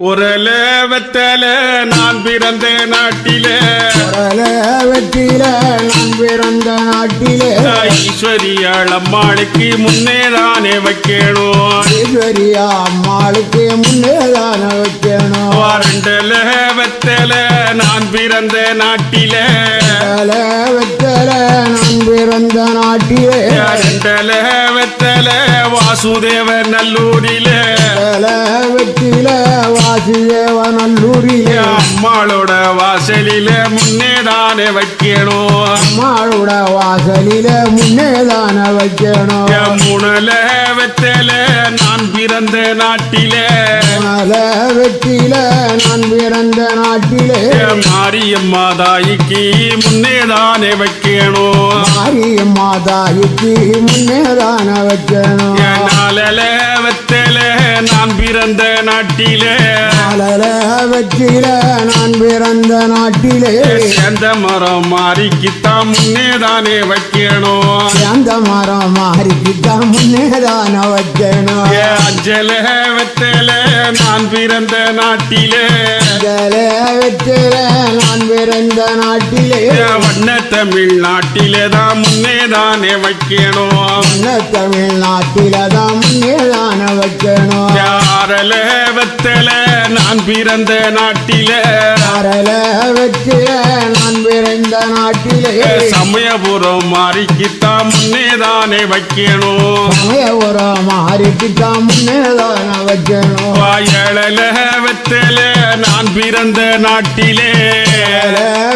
ஒரல வெத்தல நான் பிறந்த நாட்டிலே வெற்றில நான் பிறந்த நாட்டிலே ஈஸ்வரியாள் அம்மாளுக்கு முன்னேதானே வைக்கணும். ஈஸ்வரியா அம்மாளுக்கு முன்னேதானே வைக்கணும். ரெண்டல வெத்தல நான் பிறந்த நாட்டிலே வெத்தல நான் பிறந்த நாட்டிலே ரெண்டல வெத்தல வாசுதேவ நல்லூரிலே வெற்றில வாசுதேவ நல்லூரிலே அம்மாளோட வாசலில முன்னேதானே வைக்கணும். அம்மாளோட வாசலில முன்னேதானே வைக்கணும். முனல வெத்தல நான் பிறந்த நாட்டிலே வெற்றில நான் பிறந்த நாட்டிலே மாரியம்மா தாய்க்கு முன்னேதானே வைக்கணும். மாரியம்மா தாய்க்கு முன்னேதானே வைக்கணும். நாளல வெத்தல நான் பிறந்த நாட்டிலே வெற்றில நான் பிறந்த நாட்டிலே சேர்ந்த மரம் மாறிக்குத்தான் முன்னேதானே வைக்கணும். அந்த மரம் மாறிக்கிட்டான் முன்னேதானே வைக்கணும். அஞ்சல வெத்தல நான் பிறந்த நாட்டிலே வெற்றில நான் பிறந்த நாட்டிலே வண்ண தமிழ்நாட்டிலே தான் முன்னேதானே வைக்கணும். தமிழ்நாட்டில தான் முன்னேதானே வைக்கணும். யாரல வெத்தல நான் பிறந்த நாட்டிலே வெற்றில நான் பிறந்த நாட்டிலே சமயபுரம் மாறிக்குத்தான் முன்னேதானே வைக்கணும். சமயபுரம் மாறிக்கிட்டான் முன்னேதானே வைக்கணும். வாயழல வெத்தல நான் பிறந்த நாட்டிலே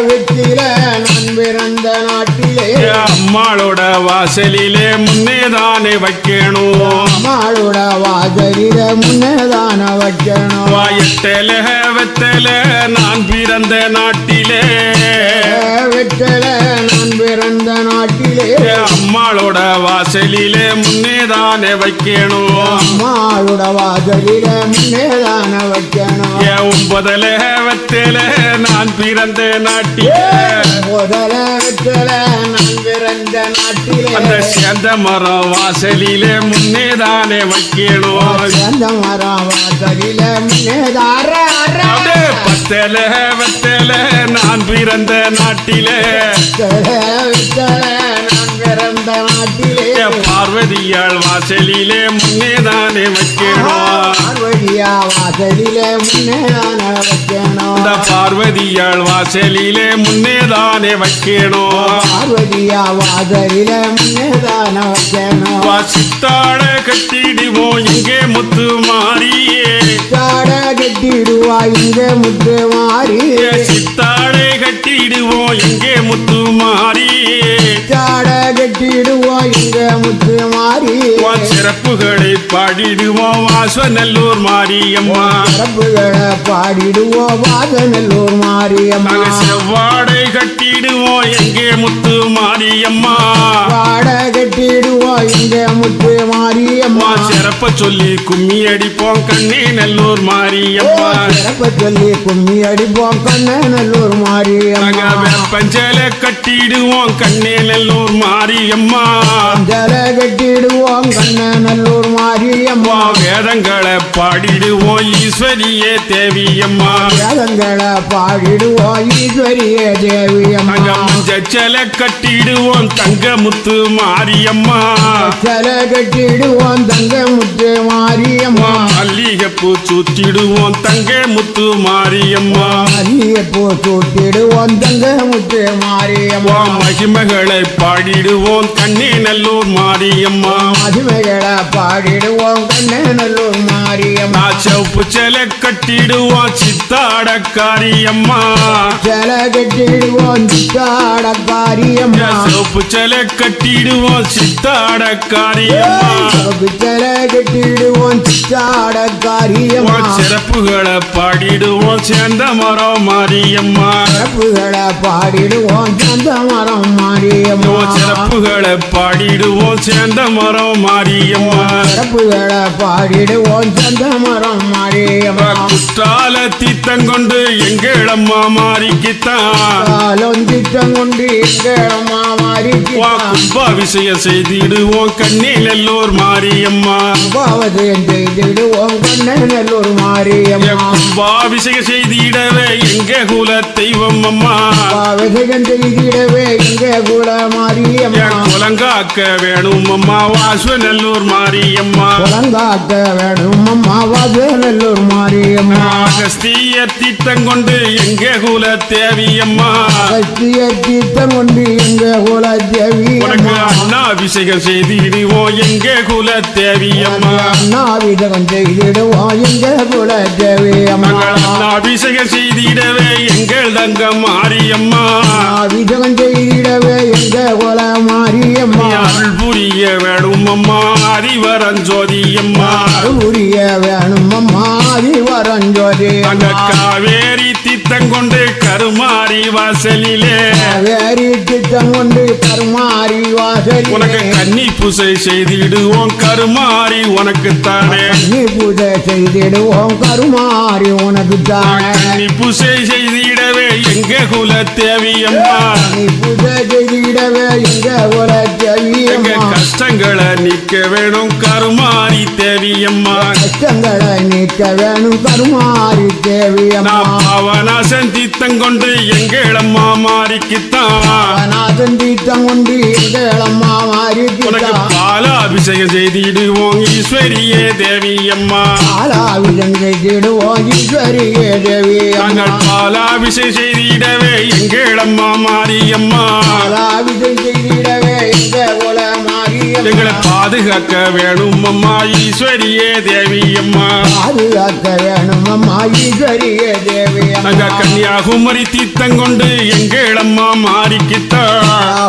வெற்றில நான் பிறந்த நாட்டிலே அம்மாளோட வாசலிலே முன்னேதானே வைக்கணும். அம்மாளோட வாசலில முன்னேதானே வைக்கணும். வாயட்டல வெத்தல நான் பிறந்த நாட்டிலே வெற்றில நான் பிறந்த நாட்டிலே அம்மாளோட வாசலிலே முன்னேதானே வைக்கணும். அம்மாளோட வாசலில முன்னேதானே வைக்கணும். ஒன்பதல வெத்தல நான் பிறந்த நாட்டிலே முதல வெற்றில நான் பிறந்த நாட்டிலே அந்த சேர்ந்த மரம் வாசலிலே முன்னேதானே வைக்கணும். அந்த மரம் வாசலில முன்னேதார பத்தல வெத்தல நான் பிறந்த நாட்டிலே நான் பிறந்த நாட்டிலே பார்வதியாள் வாசலிலே முன்னேதானே வைக்கணும். பார்வதியா வாசலில முன்னேதானே வைக்கணும். இந்த பார்வதியாள் வாசலிலே முன்னேதானே வைக்கணும். பார்வதியா வாசலில முன்னேதானே வைக்கணும். சித்தாட கட்டிடுவோம் இங்கே முத்து மாறியே சாட கட்டிடுவா இங்க முத்து மாறி சித்தாடை கட்டிடுவோம் இங்கே முத்து மாறியே சாட கட்டிடுவா இங்க முத்து மாறி சிறப்புகளை பாடிடுவோம் வாசநல்லூர் மாரியம்மா. சிறப்புகளை பாடிடுவோம் வாசநல்லூர் மாரியம்மா. செவ்வாடை கட்டிடுவோம் எங்கே முத்து மாரியம்மா. வாட கட்டிடுவோம் இங்க முத்து மாரியம்மா. சிறப்ப சொல்லி கும்மி அடிப்போம் கண்ணே நல்லூர் மாரியம்மா. சிறப்ப சொல்லி கும்மி அடிப்போம் கண்ணே நல்லூர் மாரியம்மா. பஞ்சல கட்டிடுவோம் கண்ணே நல்லூர் மாரியம்மா. ஜல கட்டிடுவோம் கண்ணே நல்லூர் மாரியம்மா. வேதங்களை பாடிடுவோம் ஈஸ்வரியே தேவியம்மா. வேதங்களை பாடிடுவோம் ஈஸ்வரியே தேவியம்மா. மஞ்சச்சல கட்டிடுவோம் தங்க முத்து மாரியம்மா. ஜல கட்டிடுவோம் தங்க முத்து மாரியம்மா. மல்லிகைப்பூ சுத்திடுவோம் தங்க முத்து மாரியம்மா. மல்லிகைப்பூ சுத்திடுவோம் தங்க முத்து மாரியம்மா. மகிமைகளை பாடிடுவோம் கண்ணே நல்லூர் மாரியம்மா. மகிமைகளை பாடிடுவோம் கண்ணே நல்லூர் மாரியம்மா. செவப்பு செல கட்டிடுவோம் சித்தாடக்காரியம்மா. செல கட்டிடுவோம் சித்தாடக்காரியம்மா. செவப்பு செல கட்டிடுவோம் சித்தாடக்காரியம்மா. செல கட்டிடுவோம் சித்தாடக்காரியம்மா. சிறப்புகளை பாடிடுவோம் சேர்ந்த மரம் மாரியம்மா. சிறப்புகளை பாடிடுவோம் சேர்ந்த மரம் மாரியம்மா. சிறப்புகளை பாடிடுவோம் சேர்ந்த மரம் மாரியம்மா. சிறப்புகளை பாடிடுவோம் சேர்ந்த மரம் மாரியம்மா குற்றால தீத்தங்கொண்டு எங்களம்மா மாறிக்கித்தான் திட்டம் கொண்டு எங்களம்மா மாறிக்கித்தான் கும்பாபிஷேகம் செய்திடுவோம் கண்ணில் எல்லோர் மாரியம்மா பாவதயம் செய்திடுவோம் கண்ணநல்லூர் மாரியம்மா கும்பாபிஷேகம் செய்திடவே எங்க குல தெய்வம் அம்மா பாவதயம் செய்திடவே எங்க குல மாரியம்மா குலங்காக்க வேணும் அம்மா வாசுவநல்லூர் மாரியம்மா குலங்காக்க வேணும் அம்மா வாசுவநல்லூர் மாரியம்மா அகஸ்திய தீர்த்தம் கொண்டு எங்க குல தேவியம்மா அகஸ்திய தீர்த்தம் கொண்டு எங்க குல தேவி உனக்கு அண்ணாபிஷேகம் செய்திடுவோம் எங்க குல தேவியம்மா அண்ணாபிஷேகம் செய்திடுவோம் எங்க குல தேவி அம்மா அண்ணாபிஷேகம் செய்திடவே எங்கள் தங்க மாரியம்மா அபிஷேகம் செய்திடவே எங்க குல மாரியம்மா அருள் புரிய வேணும் அம்மா அறிவரஞ்சோதி அம்மா உரிய வேணும் அம்மா அதிவரஞ்சோதி அங்க காவேரி தீர்த்தம் கொண்டு கருமாரி வாசலிலே வேரி திட்டம் கொண்டு கருமாரி வாசல் உனக்கு கன்னி பூசை செய்திடுவோம் கருமாரி உனக்கு தானே நீ பூஜை செய்திடுவோம் கருமாரி உனக்கு தானே கன்னி பூசை செய்திடவே எங்க குல தேவியம்மா நீ பூஜை செய்திடவே எங்க குல தேவி எங்க அம்மா கஷ்டங்களை நீக்க வேணும் கருமாரி தேவியம்மா கஷ்டங்களை நீக்க வேணும் கருமாரி தேவி அம்மா நான் பாவநாசன் தீர்த்தம் கொண்டு எங்களம்மா மாறிக்கித்தான் நாதன் தீர்த்தம் கொண்டு எங்களம்மா மாறி உனக்கு பாலாபிஷேகம் செய்திடுவோம் ஈஸ்வரியே தேவியம்மா பாலாவிதம் செய்திடுவோம் ஈஸ்வரியே தேவி நாங்கள் பாலாபிஷேகம் செய்திடவே எங்களம்மா மாரியம்மா பாலாவிதம் செய்திடவே எங்க குல மாரியம்மா எங்களை பாதுகாக்க வேணும் அம்மா ஈஸ்வரியே தேவியம்மா பாதுகாக்க வேணும் அம்மா ஈஸ்வரியே தேவி நாங்க கன்னியாகுமரி தீர்த்தம் கொண்டு எங்களம்மா மாறிக்கித்தான்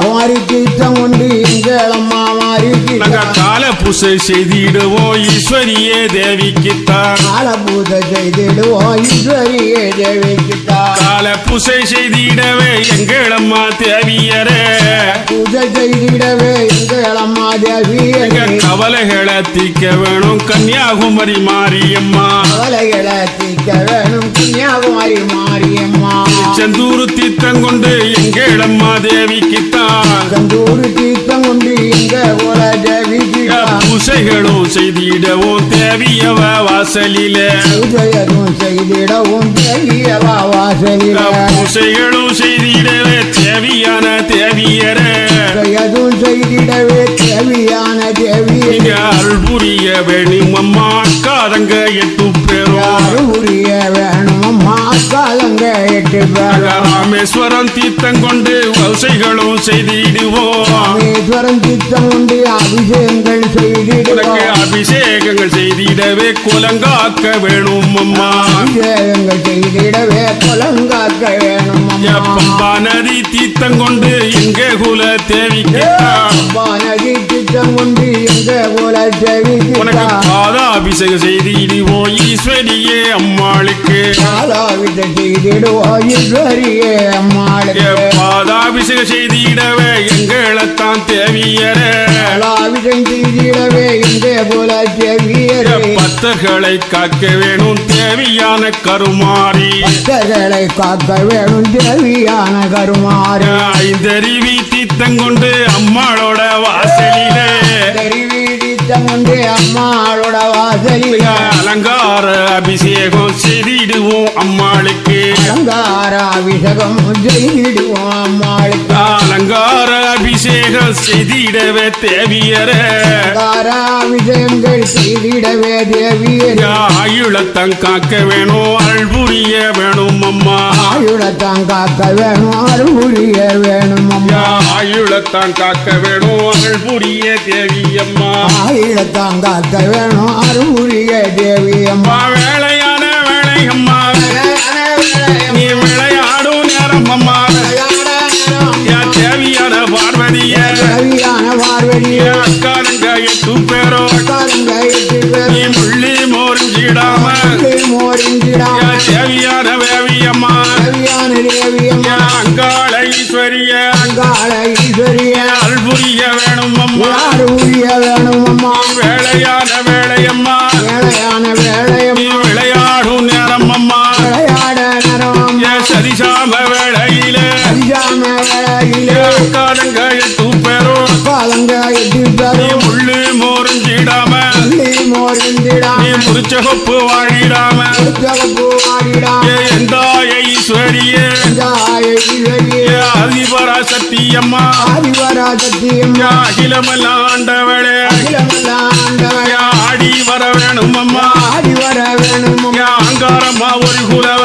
மாறி தீர்த்தம் கொண்டு எங்களம்மா மாறி நாங்க கால பூசை செய்திடுவோம் ஈஸ்வரியே தேவிக்குத்தான் கால பூஜை செய்திடுவோம் ஈஸ்வரியே தேவிக்குத்தா கால பூசை செய்திடவே எங்களம்மா தேவியரே பூஜை செய்திடவே எங்களம்மா தேவியே எங்க கவலைகளை தீர்க்க வேணும் கன்னியாகுமரி மாரியம்மா கவலைகளை தீர்க்க வேணும் கன்னியாகுமரி மாரியம்மா செந்தூர் தீர்த்தம் கொண்டு எங்களம்மா தேவிக்குத்தான் கந்தூர் தீர்த்தம் கொண்டு எங்க குல தேவிக்குத்தா பூசைகளும் செய்திடவும் தேவியவ வாசலிலே பூஜையதும் செய்திடவும் தேவியவா வாசலில பூசைகளும் செய்திடவே தேவியான தேவியரே பூஜையதும் செய்திடவே தேவியான தேவியே நீங்க அருள் புரிய வேணும் அம்மா காரங்க 8 பேரும் உரிய வேணும் அம்மா காலங்க 8 பேர் ராமேஸ்வரம் தீர்த்தம் கொண்டு வசைகளும் செய்திடுவோம் ராமேஸ்வரம் தீர்த்தம் கொண்டு அபிஷேகங்கள் உனக்கு செய்திடுவோம் அபிஷேகங்கள் செய்திடவே குலங்காக்க வேணும் அம்மா அபிஷேகங்கள் செய்திடவே குலங்காக்க வேணும் அம்மா பம்பா நதி தீர்த்தம் கொண்டு எங்க குல தேவிக்குத்தான் நதி தீர்த்தம் கொண்டு எங்க குல உனக்கு தேவிக்குத்தா பாதாபிஷேகம் செய்திடுவோம் ஈஸ்வரியே அம்மாளுக்கு காலாவித செய்திடுவோம் ஈஸ்வரியே அம்மாளுக்கு பாதாபிஷேகம் செய்திடவே எங்களைத்தான் தேவியரே காலாவிதம் செய்திடவே எங்க குல தேவியரே பக்தர்களை காக்க வேணும் தேவியான கருமாரி பக்தர்களை காக்க வேணும் தேவியான கருமாறு ஐந்தருவி தீர்த்தம் கொண்டு அம்மாளோட வாசலிலே தீர்த்தம் கொண்டு அம்மாளோட வாசலில் அலங்கார அபிஷேகம் செய்திடுவோம் அம்மாளுக்கு அலங்கார அபிஷேகம் செய்திடுவோம் அம்மாளுக்கு அலங்கார அபிஷேகம் செய்திடவே தேவியரே அலங்கார அபிஷேகங்கள் செய்திடவே தேவியரே ஆயுளத்தம் காக்க வேணும் அருள் புரிய வேணும் அம்மா ஆயுளத்தான் காக்க வேணும் அருள்புரிய வேணும் அம்மா ஆயுளத்தான் காக்க வேணும் அருள் புரிய தேவி அம்மா ஆயுளத்தான் காக்க வேணும் அருள்புரிய தேவி அம்மா வேலையான வேலை அம்மா நீ விளையாடும் நேரம் அம்மா தேவியான பார்வதிய தேவியான பார்வதிய அக்காரங்க 8 பேரும் காலங்க 8 பேர் நீ முள்ளி மோரிஞ்சிடாம மோரிஞ்சிடாம தேவியான வேவி அம்மா தேவியான தேவி அம்மா அங்காள ஈஸ்வரிய அங்காள ஈஸ்வரிய அருள் புரிய வேணும் அம்மா அருள்புரிய வேணும் அம்மா வேலையான வேலையம்மா வேளையான நீ வேளையம்மா வாழிடாம உற்சவப்பூ வாழிடாம எந்தாய ஈஸ்வரியே அதிபரா சத்தியம்மா ஆதிவராசத்தியம்மா அகிலமெல்லாம் ஆண்டவளே ஆடி வர வேணும் அம்மா ஆடிவர வேணும் அங்காரம்மா ஒரு குலவ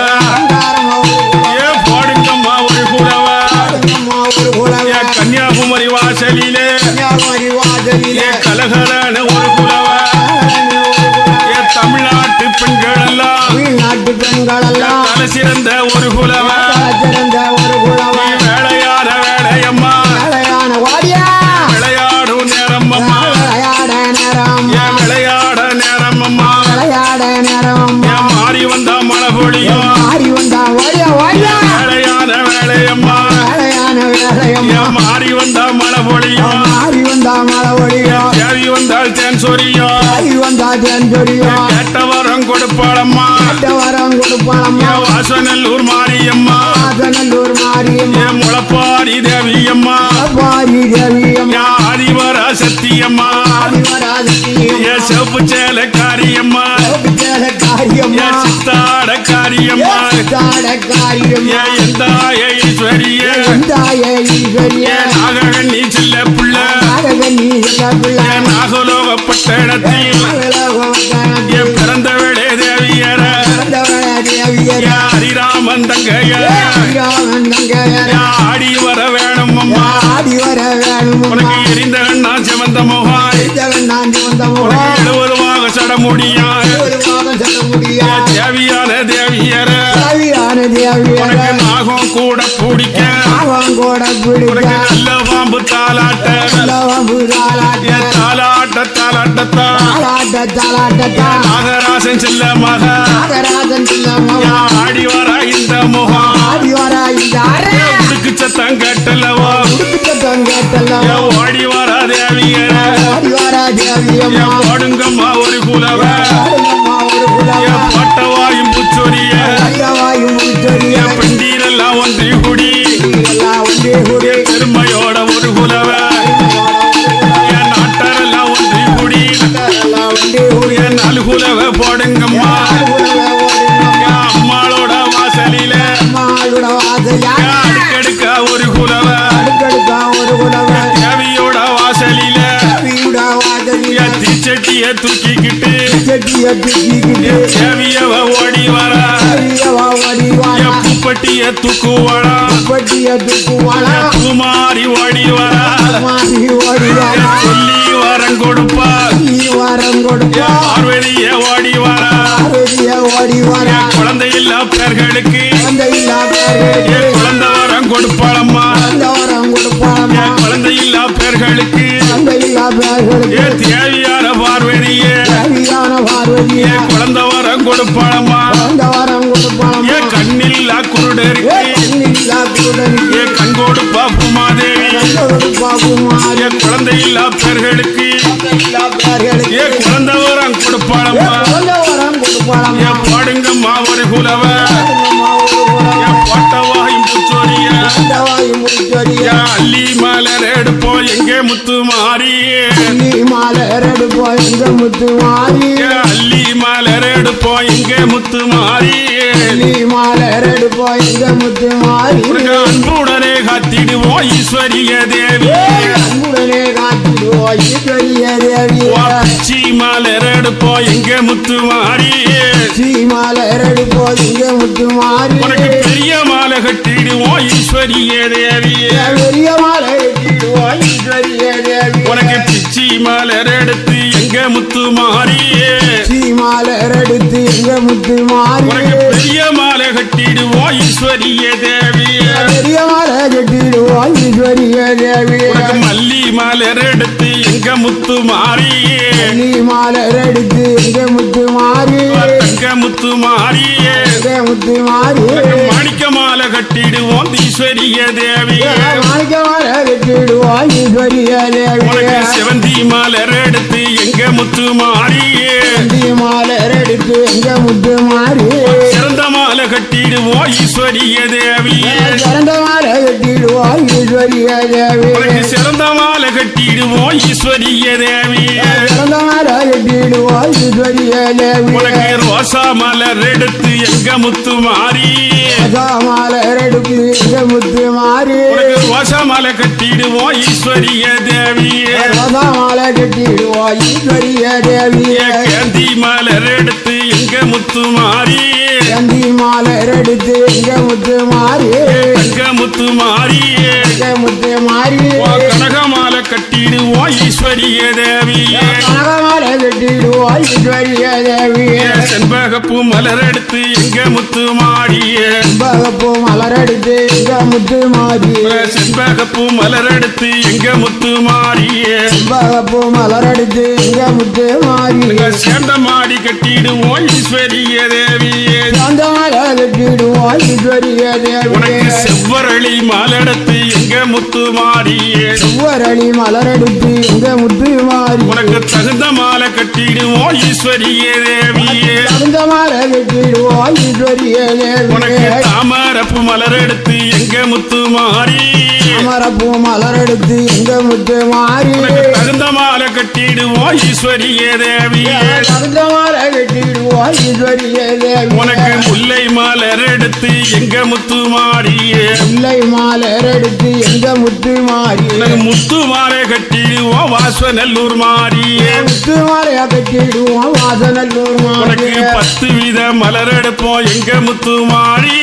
பாடுங்கம்மா ஒரு குலவ ஒரு குலவ கன்னியாகுமரி வாசலிலே கலகலன ஒரு குலவ தமிழ்நாட்டு பெண்கள் எல்லாம் தமிழ்நாட்டு பெண்கள் எல்லாம் தலை சிறந்த ஒரு குலவ சிறந்த ஒரு குலவ வேளையான வேலையம்மா வேலையான வாடியா விளையாடும் நேரம் அம்மா விளையாட நேரம் விளையாட நேரம் அம்மா விளையாட நேரம் மாறி வந்தா மழை பொழியும் மாறி வந்தா வாடியா வாடியா வேளையான வேலையம்மா வேலையான வேலையம்மா மாறி வந்தா மழை பொழியும் மாறி வந்தா மழை ஒழியும் தேவி வந்தால் தேன் சொரியும் மாறி வந்தா தென்பொழியும் கேட்ட வரம் கொடுப்பாளம்மா வரம் கொடுப்பாளம்மா வாசநல்லூர் மாரியம்மா ஆதநல்லூர் மாரியம்மா முளப்பாரி தேவியம்மா பாரி தேவியம்மா ஆதிவரா சத்தியம்மா ஆதிவராசத்தியம்மா செப்பு சேலக்காரியம்மா காரியம்மா சித்தாட காரியம்மா காரியம்மா எந்தாய ஈஸ்வரியே தாய ஈஸ்வரியா நாககண்ணி செல்ல புள்ள நாகலோக பட்டணத்தில் பிறந்தவளே தேவியர ஹரிராமன் தங்கைய ஆடி வர வேணும் அம்மா உனக்கு எரிந்த கண்ணா சிவந்த முகாய் உனக்கு 70 சடமுடியாய் தேவியான தேவியர உனக்கு நாகம் கூட பிடிக்க உனக்கு நல்ல பாம்பு தாலாட்ட தாலாட்டத்தான் நாகராசன் செல்ல மக ஆடி வர இந்த முகம் உடுக்கு சத்தம் கேட்டல்லவா ஓடி வர தேவியர பாடுங்கம்மா ஒரு குலவ பட்டவாயும் புச்சொரிய பெண்டீரெல்லாம் ஒன்றி குடி பெருமையோட ஒரு குலவ நாட்டரெல்லாம் ஒன்றி குடி நாலு குலவ போடுங்கம்மா அம்மாளோட வாசலில அடுக்கடுக்க ஒரு குலவ தேவியோட வாசலில தீச்சட்டிய தூக்கிக்கிட்டு தேவியவ ஓடி வர பூப்பட்டிய தூக்குவாளா குமாரி ஓடி வர சொல்லி வரம் கொடுப்பா பார்வதிய ஓடி வர குழந்தை இல்லா பேர்களுக்கு குழந்தை வரம் கொடுப்பாளம்மா குழந்தை இல்லா பேர்களுக்கு தேவியான பார்வதியே குழந்தை வரம் கொடுப்பாளம்மா கண்ணில்லா குருடருக்கு கண் கொடுப்பா பூமாதேவி குழந்தை இல்லா பேர்களுக்கு குழந்தை வரம் கொடுப்பாளம்மா பாடுங்கம்மா ஒரு குலவ பட்டவாயும் புச்சோரிய அள்ளி மலர் எடுப்போம் எங்கே முத்து மாறி அள்ளி மலர் எடுப்போம் எங்கே முத்து மாறி அன்புடனே காத்திடுவோம் ஈஸ்வரிய தேவி பிச்சி மலர் எடுப்போம் எங்கே முத்து மாறி உனக்கு பெரிய மாலை கட்டிடுவோம் ஈஸ்வரிய தேவி உனக்கு பிச்சி மலர் எடுத்து எங்க முத்து மாறி உனக்கு பெரிய மாலை கட்டிடுவோம் ஈஸ்வரிய தேவி உனக்கு மல்லி மலர் எடுத்து எங்க முத்து மாறி தங்க முத்து மாறி மாணிக்க மாலை கட்டிடுவோம் ஈஸ்வரிய தேவி உனக்கு சிவந்தி மலர் எடுத்து எங்க முத்து மாறி சிறந்த மாலை கட்டிடுவோம் ஈஸ்வரிய தேவியே சிறந்த மாலை கட்டிடுவோம் ஈஸ்வரிய தேவி உனக்கு சிறந்த மாலை கட்டிடுவோம் ஈஸ்வரிய தேவியே சிறந்த மாலை கட்டிடுவோம் ஈஸ்வரிய தேவி உனக்கு ரோசா மலர் எடுத்து எங்க முத்து மாறி மாலை எடுத்து எங்க முத்து மாறி உனக்கு ரோசா மாலை கட்டிடுவோம் ஈஸ்வரிய தேவியே மாலை கட்டிடுவோம் ஈஸ்வரிய தேவியே கேந்தி மலர் எடுத்து எங்க முத்து மாறி கந்தி மாலை எடுத்து எங்க முத்து மாறி எங்க முத்து மாறி எங்க முத்து மாறி கனக மாலை கட்டிடுவோம் ஈஸ்வரிய தேவியே மாலை கட்டிடுவோம் ஈஸ்வரிய தேவியே செண்பகப்பூ மலர் எடுத்து எங்க முத்து மாறியே செண்பகப்பூ மலர் எடுத்து எங்க முத்து மாறி செண்பகப்பூ மலர் எடுத்து எங்க முத்து மாறியே செண்பகப்பூ மலர் எடுத்து எங்க முத்து மாறி சேர்ந்த மாடி கட்டிடுவோம் ஈஸ்வரிய தேவியே அந்த மாலை கட்டிடுவோம் ஈஸ்வரிய உனக்கு தேவியே செவ்வரளி மலரெடுத்து எங்க முத்து மாறியே செவ்வரளி மலர் எடுத்து எங்க முத்து மாறி உனக்கு தகுந்த மாலை கட்டிடுவோம் ஈஸ்வரிய தேவியே அந்த மாலை கட்டிடுவோம் ஈஸ்வரிய உனக்கு தேவியே தாமரப்பு மலர் எடுத்து எங்க முத்து மாறி அமரப்பூ மலர் எடுத்து எங்க முத்து மாறி உனக்கு தகுந்த மாலை கட்டிடுவோம் ஈஸ்வரிய தேவியே அந்த மாலை கட்டிடுவோம் ஈஸ்வரிய தேவி உனக்கு முல்லை மலர் எடுத்து எங்க முத்து மாறியே முல்லை மலர் எடுத்து எங்க முத்து மாறி உனக்கு முத்து மாலை கட்டிடுவோம் வாசநல்லூர் மாறியே முத்து மாலையா கட்டிடுவோம் வாசநல்லூர் உனக்கு மாறி 10 வித மலர் எடுப்போம் எங்க முத்து மாறி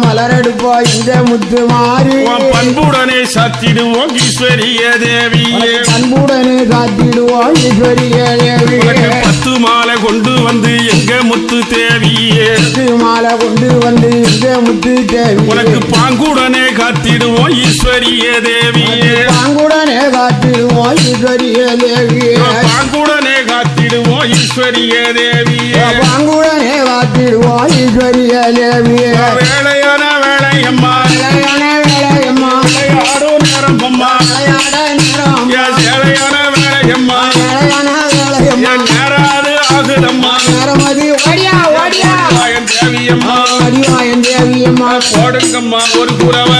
மலர் எடுப்போம் எங்க முத்து மாறி உன் பண்புடனே சாத்திடுவோம் ஈஸ்வரிய தேவியே அன்புடனே காத்திடுவோம் ஈஸ்வரிய தேவி உனக்கு 10 மாலை கொண்டு வந்து எங்க முத்து தேவியே மாலை கொண்டு வந்து எங்க முத்து தேவி உனக்கு பாங்குடனே காத்திடுவோம் ஈஸ்வரிய தேவியே பாங்குடனே காத்திடுவோம் ஈஸ்வரிய தேவி பாங்குடனே காத்திடுவோம் ஈஸ்வரிய தேவியே பாங்குடனே காத்திடுவோம் ஈஸ்வரிய தேவி வேளையான வேளையம்மா வேலையான வேலையம்மா விளையாடும் நேரம் அம்மா விளையாட நேரம் என் சேவையான வேளையம்மா வேலையான வேலையம்மா என் நேராது ஆகுதம்மா நேரமதி ஓடியா ஓடியா என் தேவியம்மா அடிவாயன் தேவியம்மா போடுங்கம்மா ஒரு குறவை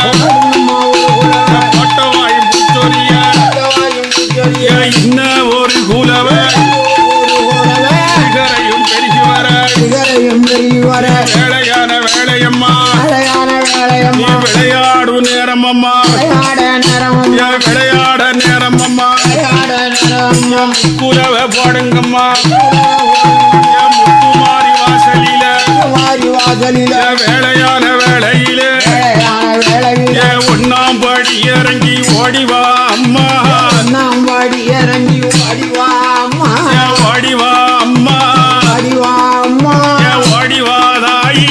அம்மா ஒரு குலவை, போட்டவாயும் புத்தொரிய அடிவாயும் புத்தொரிய, இன்ன ஒரு குலவ ஒரு குலவை, சிகரையும் பெருகி வர சிகரையும் பெருகி வர வேளையான வேளையம்மா வேலையான நீ வேலையம்மா விளையாடும் நேரம் அம்மா விளையாட நேரமம்மா என் விளையாட நேரம் அம்மா விளையாட நேரம்மா குலவ போடுங்கம்மா என் முத்துமாரி வாசலில மாறி வாசலில என் வேளையான வேளையில வேலையான வேலையில என் ஒன்னாம் படி இறங்கி ஓடிவா அம்மா நாம் வாடி இறங்கி வாடிவா அம்மா என் ஓடிவா அம்மா வாடிவா அம்மா என் ஓடிவா தாயி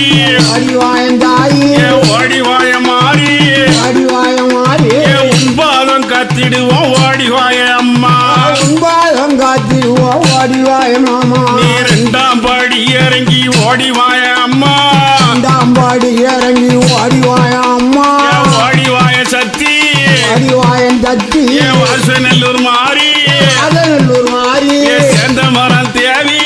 வாடிவாயன் தாயி என் ஓடிவாய மாறி வாடிவாய மாறி என் உண்பாதம் காத்திடுவோம் ஓடிவாய அம்மா உன்பாதம் காத்திடுவோம் வாடிவாய மாமா நீ 2ஆம் படி இறங்கி ஓடிவாய அம்மா இரண்டாம் பாடி இறங்கி வாடிவாய அம்மா என் ஓடிவாய சக்தி வாடிவாயன் தத்தி என் வாசநல்லூர் மாறி அதநல்லூர் மாறி என் சேர்ந்த மரம் தேவி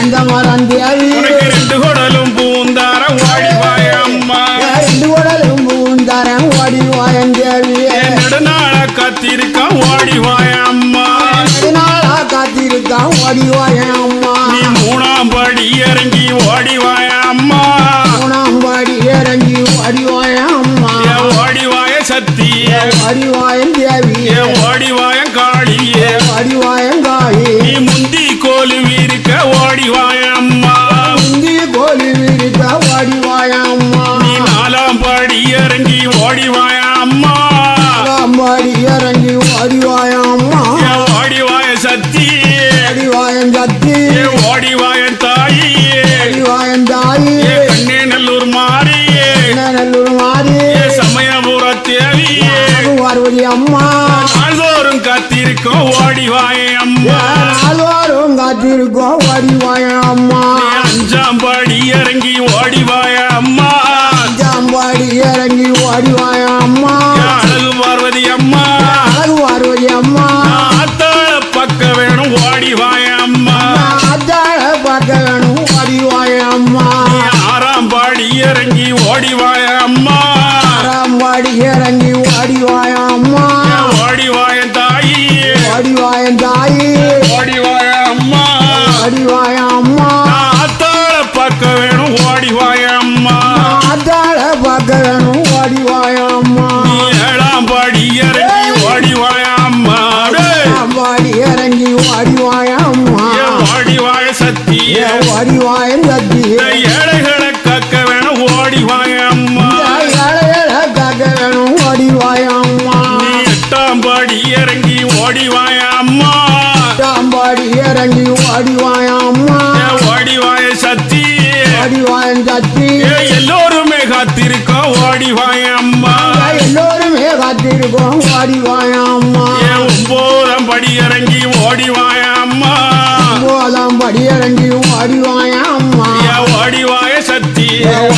அந்த மரம் தேவி உனக்கு 2 குடலும் பூந்தார ஓடிவாய அம்மா ரெண்டு உடலும் பூந்தாரன் வாடிவாயன் தேவி என் நெடுநாள காத்திருக்கான் ஓடிவாய அம்மா நாளா காத்திருக்கான் வாடிவாயன் அம்மா நீ 3ஆம் படி இறங்கி ஓடிவாய அம்மா மூணாம் பாடி இறங்கி வாடிவாயன் அம்மா என் ஓடிவாய சக்தி வாடிவாயன் தேவி என் ஓடிவாய காளியே வாடிவாயன் காயி நீ முந்தி கோலு வீருக்க ஓடிவாய அம்மா இந்திய கோழி வீரிக்க வாடிவாயன் அம்மா நீ 4ஆம் படி இறங்கி ஓடிவாய அம்மா பாடி இறங்கி வாடிவாயன் அம்மா என் ஓடிவாய சக்தி வாடிவாயன் சத்தி என் ஓடிவாய தாயி வாடிவாயன் தாயி என் கண்ணே நல்லூர் மாறி நல்லூர் மாறி என் சமயபுர தேவி பார்வதி அம்மா நாள்தோறும் ஓடிவாயம்மா ஆத்தாள பார்க்க வேணும் ஓடிவாயம்மா ஏழாம் படி இறங்கி ஓடிவாயம்மா பாடி இறங்கி ஓடிவாயம்மா ஓடிவாய சத்திய ஓடிவாயம் சத்தி ஏழைகளை காக்க வேணும் ஓடிவாயம்மா ஏழைகளை காக்க வேணும் ஓடிவாயம்மா நீ எட்டாம் படி இறங்கி ஓடிவாயம்மா பாடி இறங்கி ஓடிவாயம்மா ஓடிவாய சத்தி ஓடிவாயம் சத்தி எல்லோருமே காத்திருக்கோம் ஓடிவாயம்மா எல்லோருமே காத்திருக்கோம் ஓடிவாயம்மா ஒன்பதாம் படி இறங்கி ஓடிவாயம்மா போதாம் படி இறங்கி ஓடிவாயம்மா ஓடிவாய சத்தி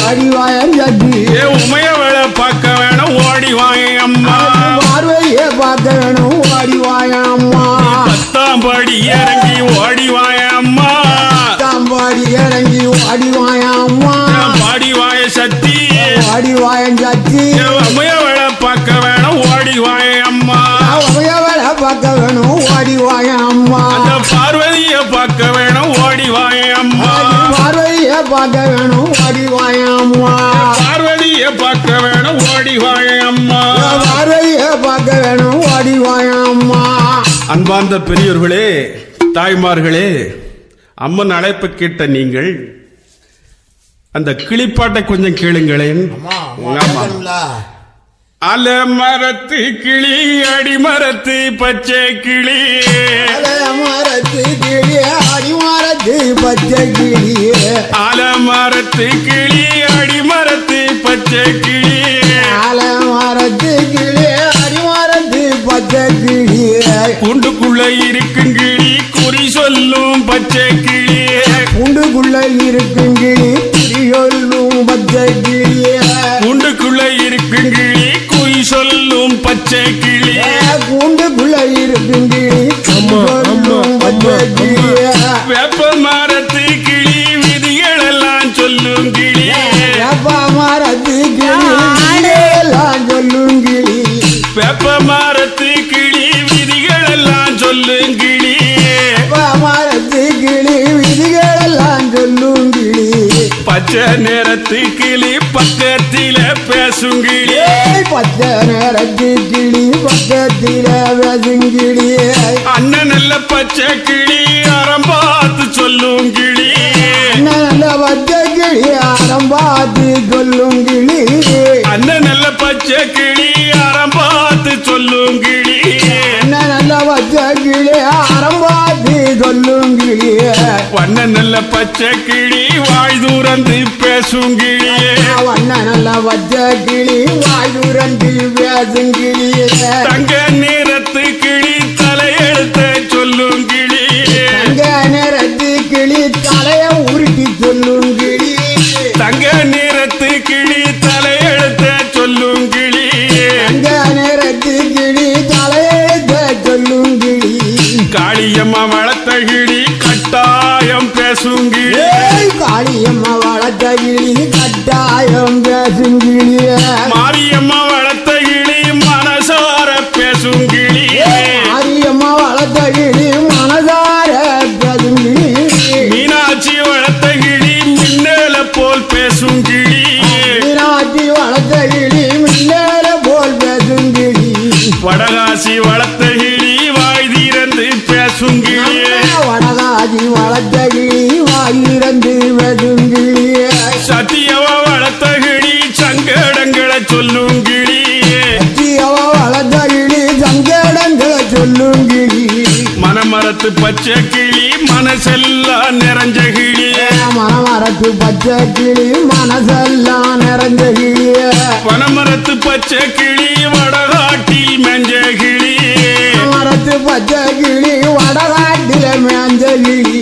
ஓடிவாயம் சத்தி உமையவளை பார்க்க வேணும் ஓடிவாயம்மா பார்வையே பார்க்க வேணும் ஓடிவாயம்மா பத்தாம் படி இறங்கி ஓடிவாயம்மா பாடி இறங்கி ஓடிவாயம்மா பாடிவாய சத்தி ஓடிவாயம் சத்தி உமையவளை பார்க்க வேணும் ஓடிவாயம்மா உமையவளை பார்க்க வேணும் ஓடிவாயம்மா அந்த பார்வதியை பார்க்க வேணும் ஓடிவாயம்மா பார்வையை பார்க்க வேணும் ஓடிவாயம்மா பார்வதியை பார்க்க வேணும் ஓடிவாயம்மா பார்வையை பார்க்க வேணும் ஓடிவாயம்மா அன்பார்ந்த பெரியோர்களே தாய்மார்களே அம்மன் அழைப்பு கேட்ட நீங்கள் அந்த கிளிப்பாட்டை கொஞ்சம் கேளுங்களேன் ஆமா. அலமரத்து கிளி அடிமரத்து பச்சை கிளி மரத்து கிளி அடிமரத்து பச்சை கிளி அலமரத்து கிளி அடிமரத்து பச்சை கிளி மரத்து கிளி அடிமரத்து பச்சை கிளி கூண்டுக்குள்ள இருக்கும் கிளி குறி சொல்லும் பச்சை கிளி கூண்டுக்குள்ள இருக்கும் கிளி குறியொல்லும் பச்சை கிளி கூண்டுக்குள்ள இருக்கும் கிளி குறி சொல்லும் பச்சை கிளி கூண்டுக்குள்ள இருக்கும் கிளி சொல்லும் பச்சை கிளி வேப்ப மரத்து கிளி விதிகள் எல்லாம் சொல்லும் கிளி மரத்து கிளி எல்லாம் சொல்லும் கிளி வேப்ப மரத்து கிளி விதிகள் எல்லாம் சொல்லும் கிளி மரத்து கிளி விதிகள் எல்லாம் சொல்லும் கிளி பச்சை நேரத்து கிளி பக்கத்தில பேசும் கிளி பச்சை நேரத்து கிளி பக்கத்தில பேசும் கிளி அண்ணன் நல்ல பச்சை கிளி அறம் பார்த்து சொல்லும் கிளி நல்ல பச்சை கிளி அறம் பார்த்து சொல்லும் கிளி அண்ணன் நல்ல பச்சை கிளி அறம் பார்த்து சொல்லும் கிளி நல்ல பச்சை கிளி அறம் பார்த்து சொல்லும் கிளி வண்ண நல்ல பச்சை கிளி வாய் தூரந்து பேசும் கிளி வண்ண நல்ல பச்சை கிளி வாய் துறந்து பேசும் கிளி தங்க நிறத்து கிளி தலையெழுத்த சொல்லும் கிளி தங்க நிறத்து கிளி தலைய உருட்டி சொல்லும் கிளி தங்க நிறத்து கிளி தலையெழுத்த சொல்லும் கிளி தங்க நிறத்து கிளி தலையெழுத்த சொல்லும் கிளி காளியம்மா வளர்த்த கிளி கட்டாயம் பேசும் கிளி காளியம்மா வளர்த்த கிளி கட்டாயம் பேசும் கிளி மாரியம்மா வளர்த்த கிளி மனசார பேசும் கிளி மாரியம்மா வளர்த்த கிளி மனதார பேசும் கிளி மீனாட்சி வளர்த்த கிளி மின்னல போல் பேசும் கிளி மீனாட்சி வளர்த்த கிளி மின்னேல போல் பேசும் கிளி வடகாசி வளர்த்த கிளி வாய் திறந்து பேசும் கிளி வடகாசி வளர்த்த கிளி வாயிரந்து பேசும் கிளி சத்தியவ வளர்த்த கிளி சங்கடங்களை சொல்லும் கிளி சத்தியவ வளர்த்த கிளி சங்கடங்களை சொல்லும் கிளி மனமரத்து பச்சை கிளி மனசெல்லாம் நிறைஞ்ச கிளி மனமரத்து பச்சை கிளி மனசெல்லாம் நிறைஞ்ச கிளி வனமரத்து பச்சை கிளி வடகாட்டில் மெஞ்ச கிளி மரத்து பச்சை கிளி வடகாட்டில மேஞ்ச கிளி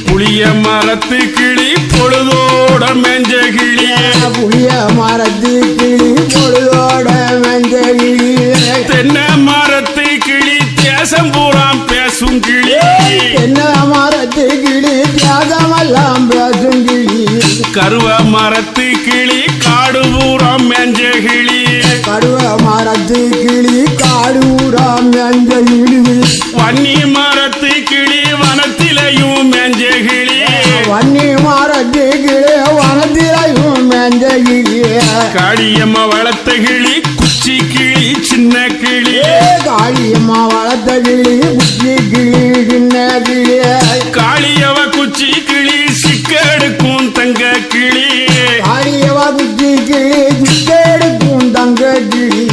புளிய மரத்து கிளி பொழுதோட மெஞ்ச கிளி புளிய மரத்து கிளி பொழுதோட மேஞ்ச கிளி தென்னை மரத்து கிளி தேசம் பூராம் பேசும் கிளி என்ன மரத்து கிளி தியாகமெல்லாம் பேசும் கிளி கருவ மரத்து கிளி காடு பூராம் மெஞ்ச கிளி கருவ மரத்து கிளி காடூராம் மேஞ்ச கிளி வன்னி மரத்து கிளி வனத்திலையும் மெஞ்ச கிளி வன்னி மரத்துக்கிளே வனத்திலையும் மேஞ்ச கிளியே காளியம்மா வளர்த்த கிளி குச்சி கிளி சின்ன கிளி காளியம்மா வளர்த்த கிளி குச்சி கிளி சின்ன கிளியே காளியவ குச்சி கிளி சிக்கெடுக்கும் தங்க கிளி காளியவா குச்சி கிளி சிக்கெடுக்கும் தங்க கிளி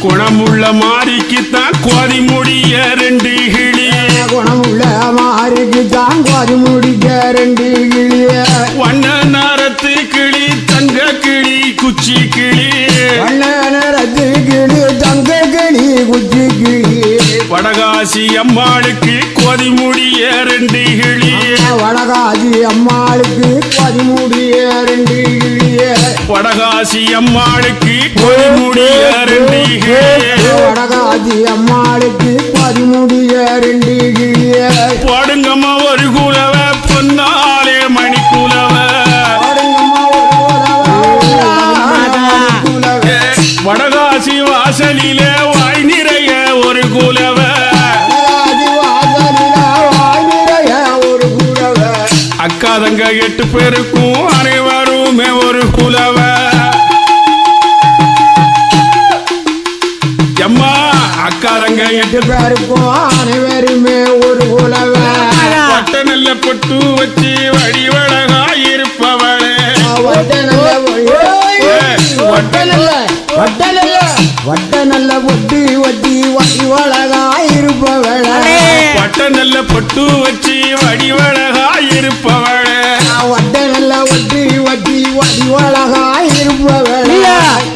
குணமுள்ள மாறிக்குத்தான் கோதி முடிய ரெண்டு கிளி குணமுள்ள மாறிக்கு தான் கோதி முடிக்க ரெண்டு கிளியே வண்ண நாரத்து கிளி தங்க கிளி குச்சி கிளி வண்ண நிறத்து கிளி தங்க கிளி குச்சி கிளி வடகாசி அம்மாளுக்கு கோதி முடிய ரெண்டு கிளி வடகாசி அம்மாளுக்கு கோதி முடிய ரெண்டு கிளியே வடகாசி அம்மாளுக்கு கோதி முடிய ரெண்டு கிளி வடகாசி அம்மாளுக்கு கோதி முடிய ரெண்டு கிளியே பாடுங்கம்மா ஒரு குலவ பொன்னாலே மணி குலவ வடகாசி வாசலிலே வாய் நிறைய ஒரு குலவ அக்கா தங்க 8 பேருக்கும் அனைவருமே ஒரு குலவ அம்மா அக்கா தங்க 8 பேருக்கும் அனைவருமே ஒரு குலவ வட்ட நல்ல பொட்டு வச்சு வடிவழகா இருப்பவளே வட்ட நல்ல பொட்டி வட்டி வடிவழகா இருப்பவள வட்ட நல்ல பொட்டு வச்சு வடிவழகா இருப்பவளே வட்ட நல்ல ஒட்டி வட்டி வடிவழகா இருப்பவள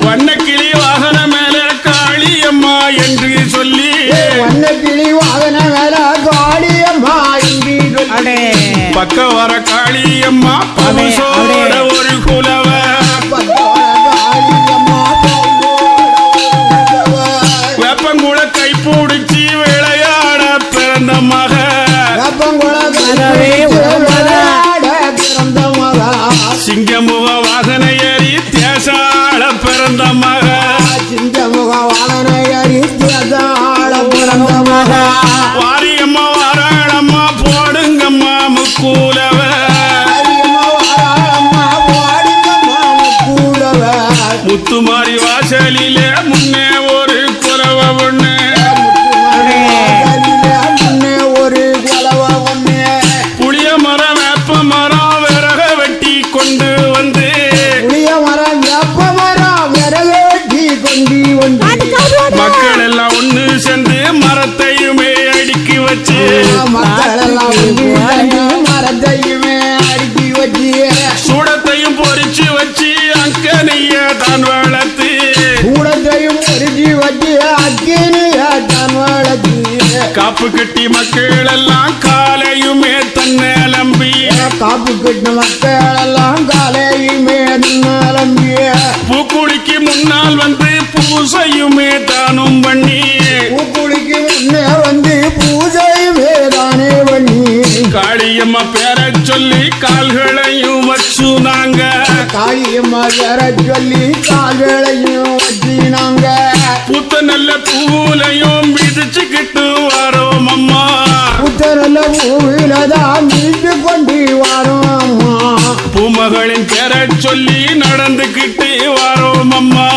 வண்ணக்கிளி வாகன மேல காளியம்மா என்று சொல்லி வண்ணக்கிளி வாகன மேல காளியம்மா என்று சொல்லி பக்க வர காளியம்மா பவுசோட ஒரு குலவ வேப்பங்குள கை பிடிச்சி விளையாட பிறந்த மக சிங்கமுக வாகன ஏறி தேசாள பிறந்த மக வாரியம்மா வாராளம்மா போடுங்கம்மா முக்கூலவ முத்துமாரி வாசலிலே முன்னே ஒரு குறவ ஒண்ணு புளிய மரம் வேப்ப மரம் விறக வெட்டி கொண்டு வந்து மக்கள் எல்லாம் ஒண்ணு சேர்ந்து மரத்தையுமே அடுக்கி வச்சு மரத்தையுமே அடுக்கி வச்சு சூடத்தையும் பொறிச்சு வச்சு அக்கனைய தான் வளர்த்து கூடத்தையும் பொறிச்சு வச்சு அக்கினிய தான் வளர்த்து காப்பு கட்டி மக்கள் எல்லாம் காலையுமே தன்னை நம்பி காப்பு கட்டின மக்கள் எல்லாம் காலையுமே நம்பிய பூக்குழிக்கு முன்னால் வந்து பூசையுமே தானும் பண்ணி பூக்குழிக்கு முன்னே வந்து பூஜையுமே தானே பண்ணி காளியம்மா பேரை சொல்லி கால்களையும் வச்சு நாங்க காளியம்மா பேர சொல்லி கால்களையும் வச்சு நாங்க புத்த நல்ல பூலையும் மிதிச்சுக்கிட்டு வரோம் அம்மா புத்தரல்ல பூவிலதான் மீட்டு கொண்டு வரோம் அம்மா பூமகளின் பேரை சொல்லி நடந்துக்கிட்டு வரோம் அம்மா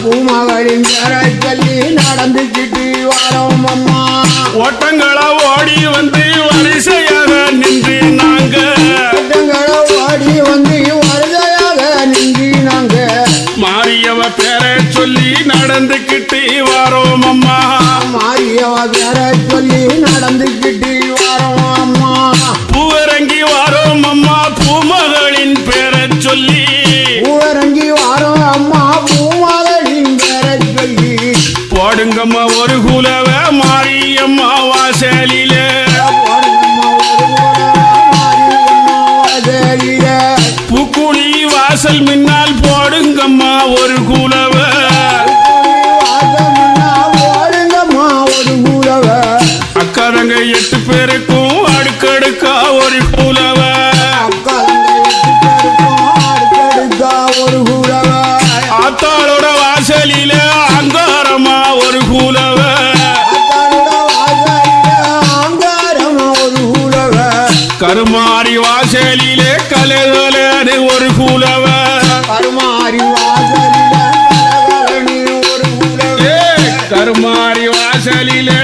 பூமகளின் பேர சொல்லி நடந்துக்கிட்டு வரோம் அம்மா ஓட்டங்களா ஓடி வந்து வரிசையாக நின்று நாங்க ஓடி வந்து வருதையாக நின்று நாங்க மாரியவ பேரை சொல்லி நடந்துக்கிட்டு வரோம் அம்மா மாரியவ பேர சொல்லி நடந்துக்கிட்டு வரோம் அம்மா பூவரங்கி வரோம் அம்மா பூமகளின் பேரை சொல்லி ஊரங்கி வரோம் அம்மா பூமகளின் பேர சொல்லி போடுங்கம்மா ஒரு குலவ மாரியம்மா வாசலிலே பூக்குழி வாசல் மின்னால் போடுங்கம்மா ஒரு குலவ அக்காதங்க 8 பேருக்கும் அடுக்கடுக்கா ஒரு குலவ ஆத்தாளோட வாசலில அங்காரமா ஒரு குலவ கருமாரி வாசலிலே வாசலிலே